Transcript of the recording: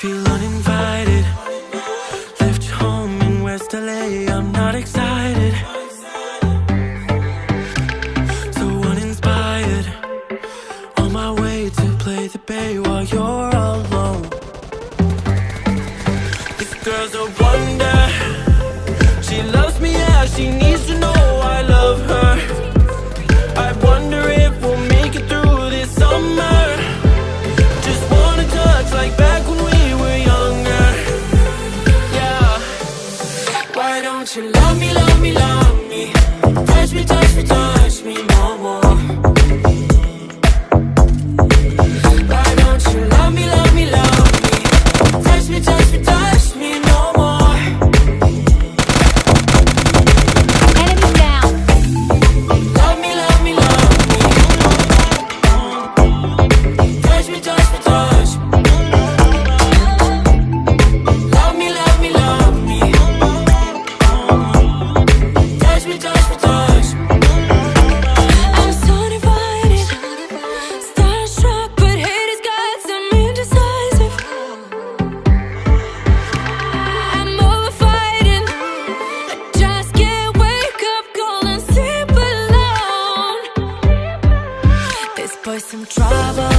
Feel uninvited. Left your home in West LA, I'm not excited. So uninspired. On my way to play the bay while you're alone. This girl's a wonder. She loves me, yeah, she needs to know I love her. I wonder if we'll make it through this summer. Just wanna touch like back when we were younger. Yeah. Why don't you love me, love me, love me? Touch me, touch me, touch me no more. Why don't you love me, love me, love me? Touch me, touch me, touch me no more. Enemy down. Love me, love me, love me. Touch me, touch me, touch me. Love me, love me, love me. Touch me, touch me, touch me. I'm so divided, starstruck, but hate has got some indecisive. I'm over fighting, I just can't wake up cold and sleep alone. This boy's some trouble.